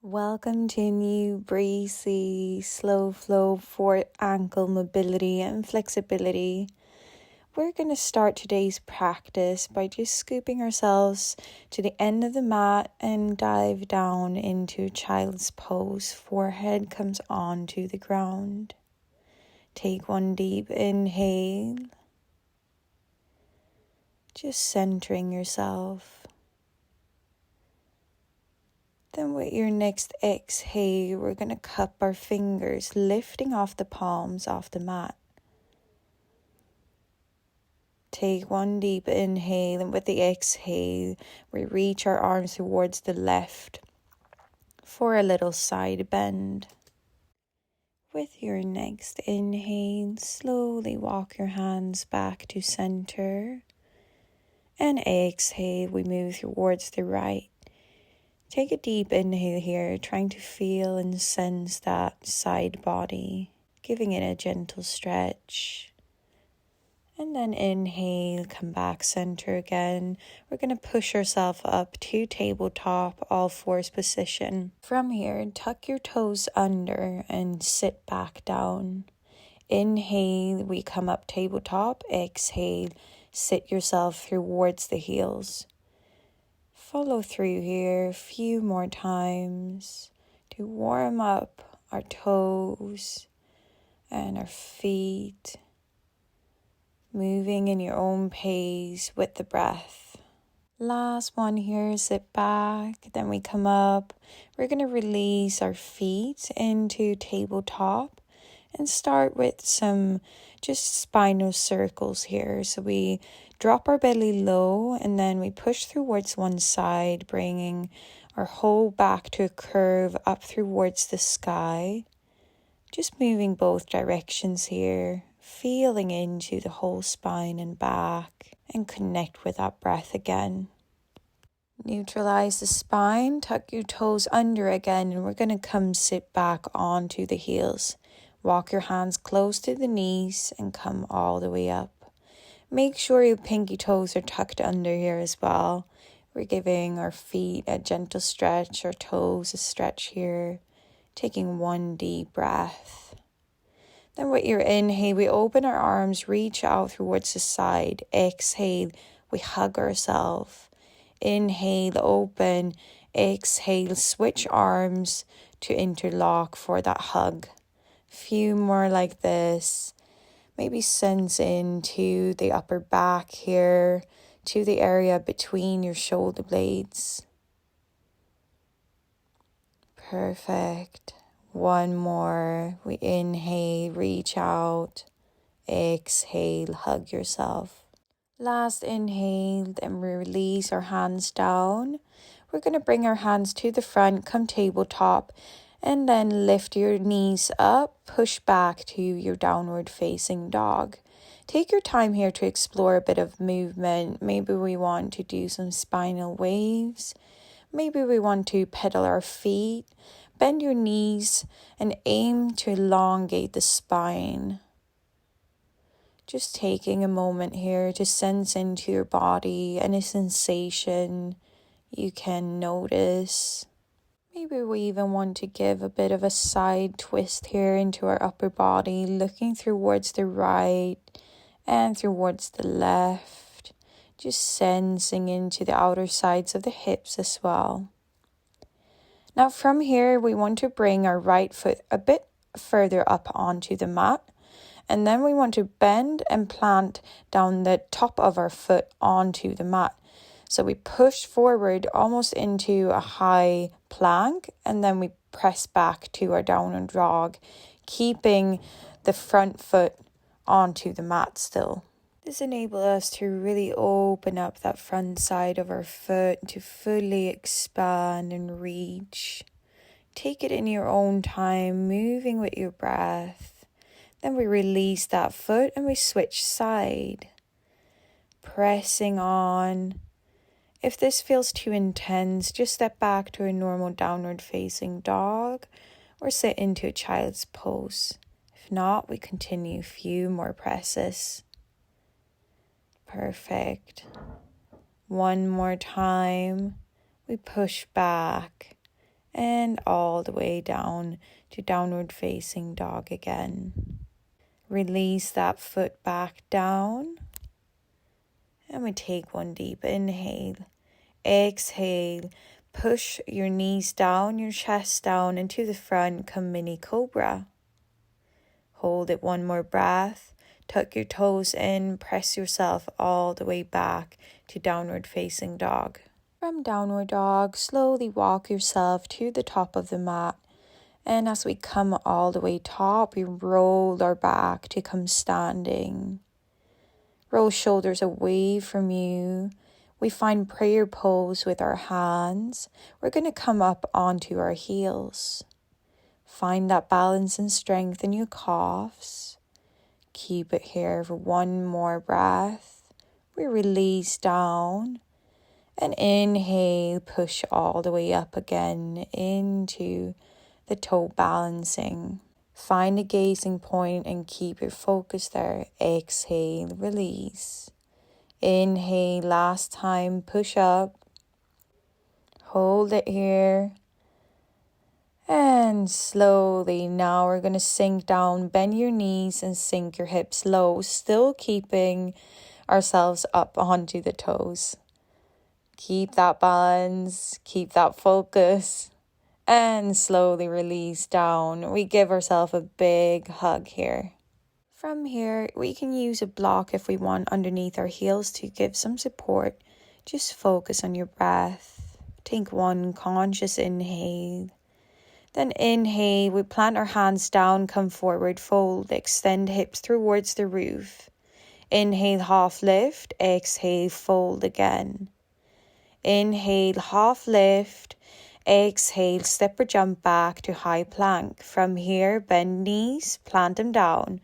Welcome to a new breezy, slow flow for ankle mobility and flexibility. We're going to start today's practice by just scooping ourselves to the end of the mat and dive down into child's pose. Forehead comes onto the ground. Take one deep inhale, just centering yourself. Then with your next exhale, we're going to cup our fingers, lifting off the palms off the mat. Take one deep inhale, and with the exhale, we reach our arms towards the left for a little side bend. With your next inhale, slowly walk your hands back to center. And exhale, we move towards the right. Take a deep inhale here, trying to feel and sense that side body, giving it a gentle stretch. And then inhale, come back center again. We're going to push ourselves up to tabletop, all fours position. From here, tuck your toes under and sit back down. Inhale, we come up tabletop. Exhale, sit yourself towards the heels. Follow through here a few more times to warm up our toes and our feet, moving in your own pace with the breath. Last one here, sit back, then we come up. We're going to release our feet into tabletop and start with some just spinal circles here. So we drop our belly low and then we push towards one side, bringing our whole back to a curve up towards the sky. Just moving both directions here, feeling into the whole spine and back, and connect with that breath again. Neutralize the spine, tuck your toes under again, and we're going to come sit back onto the heels. Walk your hands close to the knees and come all the way up. Make sure your pinky toes are tucked under here as well. We're giving our feet a gentle stretch, our toes a stretch here. Taking one deep breath. Then with your inhale, we open our arms, reach out towards the side. Exhale, we hug ourselves. Inhale, open. Exhale, switch arms to interlock for that hug. Few more like this. Maybe sense into the upper back here, to the area between your shoulder blades. Perfect. One more. We inhale, reach out. Exhale, hug yourself. Last inhale, then we release our hands down. We're going to bring our hands to the front, come tabletop, and then lift your knees up, push back to your downward facing dog. Take your time here to explore a bit of movement. Maybe we want to do some spinal waves. Maybe we want to pedal our feet. Bend your knees and aim to elongate the spine. Just taking a moment here to sense into your body, any sensation you can notice. Maybe we even want to give a bit of a side twist here into our upper body, looking towards the right and towards the left. Just sensing into the outer sides of the hips as well. Now from here, we want to bring our right foot a bit further up onto the mat. And then we want to bend and plant down the top of our foot onto the mat. So we push forward almost into a high plank, and then we press back to our downward dog, keeping the front foot onto the mat still. This enables us to really open up that front side of our foot to fully expand and reach. Take it in your own time, moving with your breath. Then we release that foot and we switch side, pressing on. If this feels too intense, just step back to a normal downward facing dog or sit into a child's pose. If not, we continue a few more presses. 1 more time. We push back and all the way down to downward facing dog again. Release that foot back down. And we take one deep inhale. Exhale. Push your knees down, your chest down into the front. Come mini cobra. Hold it one more breath. Tuck your toes in. Press yourself all the way back to downward facing dog. From downward dog, slowly walk yourself to the top of the mat. And as we come all the way top, we roll our back to come standing. Roll shoulders away from you. We find prayer pose with our hands. We're going to come up onto our heels. Find that balance and strength in your calves. Keep it here for one more breath. We release down. And inhale, push all the way up again into the toe balancing. Find a gazing point and keep your focus there. Exhale, release. Inhale, last time, push up. Hold it here. And slowly, now we're going to sink down. Bend your knees and sink your hips low. Still keeping ourselves up onto the toes. Keep that balance. Keep that focus. And slowly release down. We give ourselves a big hug here. From here, we can use a block if we want underneath our heels to give some support. Just focus on your breath. Take one conscious inhale. Then inhale, we plant our hands down, come forward, fold, extend hips towards the roof. Inhale, half lift. Exhale, fold again. Inhale, half lift. Exhale, step or jump back to high plank. From here, bend knees, plant them down.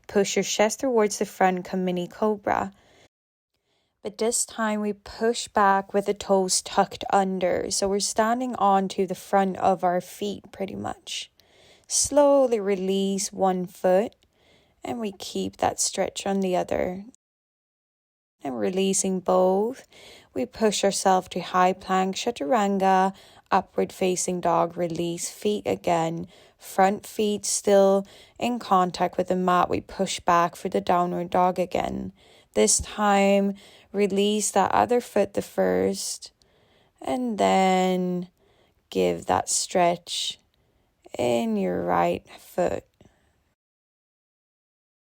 Push your chest towards the front, come mini cobra. But this time we push back with the toes tucked under. So we're standing onto the front of our feet pretty much. Slowly release one foot and we keep that stretch on the other. And releasing both, we push ourselves to high plank, chaturanga, upward facing dog, release feet again. Front feet still in contact with the mat. We push back for the downward dog again. This time, release that other foot the first. And then give that stretch in your right foot.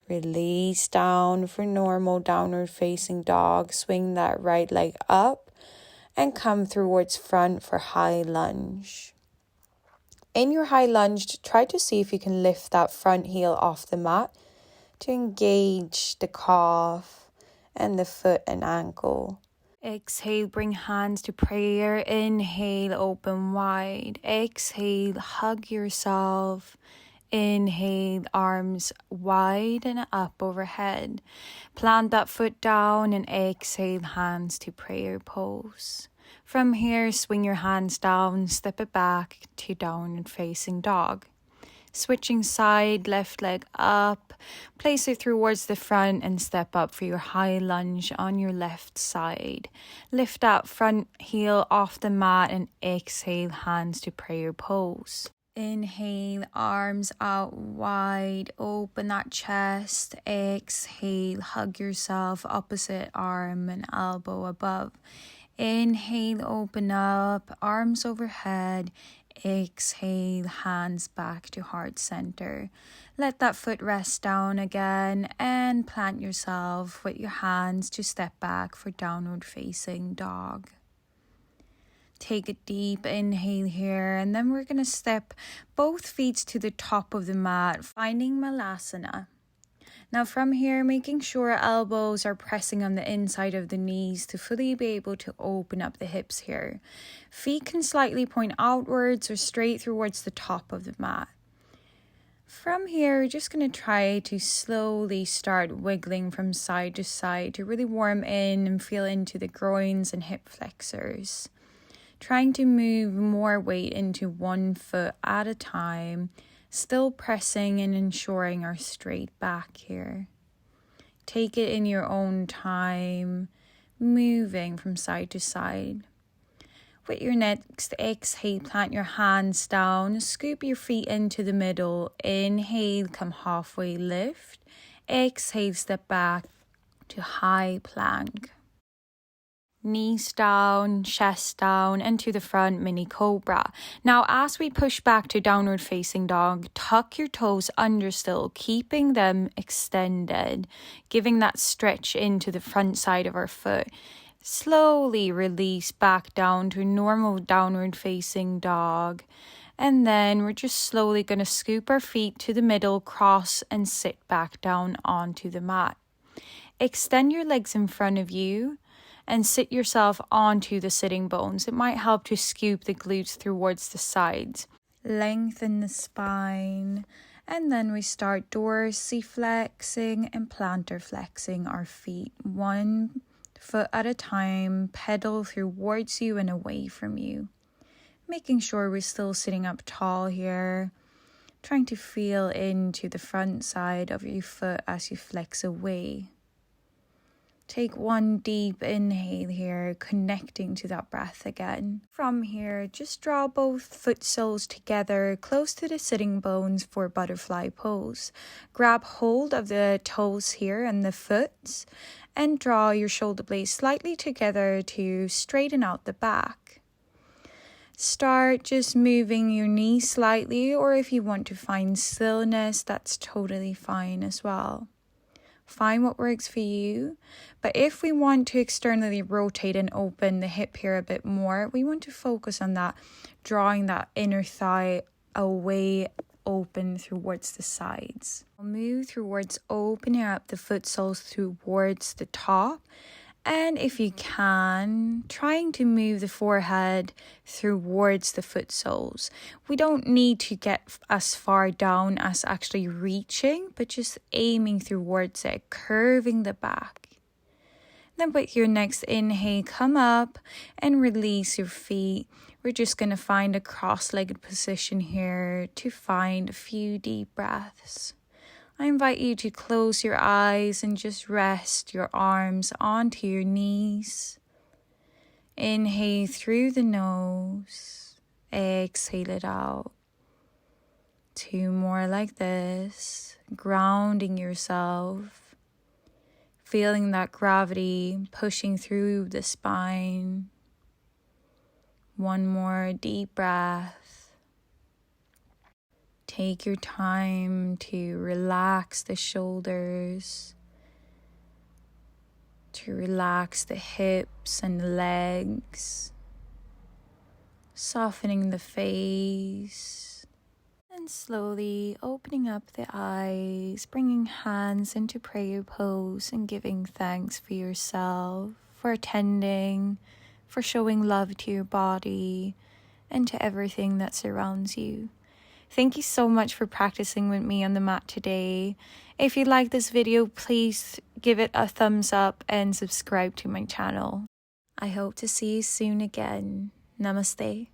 Release down for normal downward facing dog. Swing that right leg up and come towards front for high lunge. In your high lunge, try to see if you can lift that front heel off the mat to engage the calf and the foot and ankle. Exhale, bring hands to prayer. Inhale, open wide. Exhale, hug yourself. Inhale, arms wide and up overhead. Plant that foot down and exhale, hands to prayer pose. From here, swing your hands down, step it back to downward facing dog. Switching side, left leg up, place it towards the front and step up for your high lunge on your left side. Lift that front heel off the mat and exhale, hands to prayer pose. Inhale, arms out wide, open that chest. Exhale, hug yourself, opposite arm and elbow above. Inhale, open up, arms overhead. Exhale, hands back to heart center. Let that foot rest down again and plant yourself with your hands to step back for downward facing dog. Take a deep inhale here, and then we're going to step both feet to the top of the mat, finding Malasana. Now from here, making sure elbows are pressing on the inside of the knees to fully be able to open up the hips here. Feet can slightly point outwards or straight towards the top of the mat. From here, we're just going to try to slowly start wiggling from side to side to really warm in and feel into the groins and hip flexors. Trying to move more weight into one foot at a time, still pressing and ensuring our straight back here. Take it in your own time, moving from side to side. With your next exhale, plant your hands down, scoop your feet into the middle. Inhale, come halfway lift. Exhale, step back to high plank. Knees down, chest down, into the front, mini cobra. Now, as we push back to downward facing dog, tuck your toes under still, keeping them extended, giving that stretch into the front side of our foot. Slowly release back down to normal downward facing dog. And then we're just slowly going to scoop our feet to the middle, cross, and sit back down onto the mat. Extend your legs in front of you and sit yourself onto the sitting bones. It might help to scoop the glutes towards the sides. Lengthen the spine. And then we start dorsiflexing and plantar flexing our feet. One foot at a time, pedal towards you and away from you. Making sure we're still sitting up tall here. Trying to feel into the front side of your foot as you flex away. Take one deep inhale here, connecting to that breath again. From here, just draw both foot soles together, close to the sitting bones for butterfly pose. Grab hold of the toes here and the foot, and draw your shoulder blades slightly together to straighten out the back. Start just moving your knees slightly, or if you want to find stillness, that's totally fine as well. Find what works for you. But if we want to externally rotate and open the hip here a bit more, we want to focus on that, drawing that inner thigh away, open towards the sides. Move towards opening up the foot soles towards the top. And if you can, trying to move the forehead towards the foot soles. We don't need to get as far down as actually reaching, but just aiming towards it, curving the back. Then with your next inhale, come up and release your feet. We're just going to find a cross-legged position here to find a few deep breaths. I invite you to close your eyes and just rest your arms onto your knees. Inhale through the nose. Exhale it out. 2 more like this. Grounding yourself. Feeling that gravity pushing through the spine. 1 more deep breath. Take your time to relax the shoulders, to relax the hips and the legs, softening the face, and slowly opening up the eyes, bringing hands into prayer pose and giving thanks for yourself, for attending, for showing love to your body and to everything that surrounds you. Thank you so much for practicing with me on the mat today. If you like this video, please give it a thumbs up and subscribe to my channel. I hope to see you soon again. Namaste.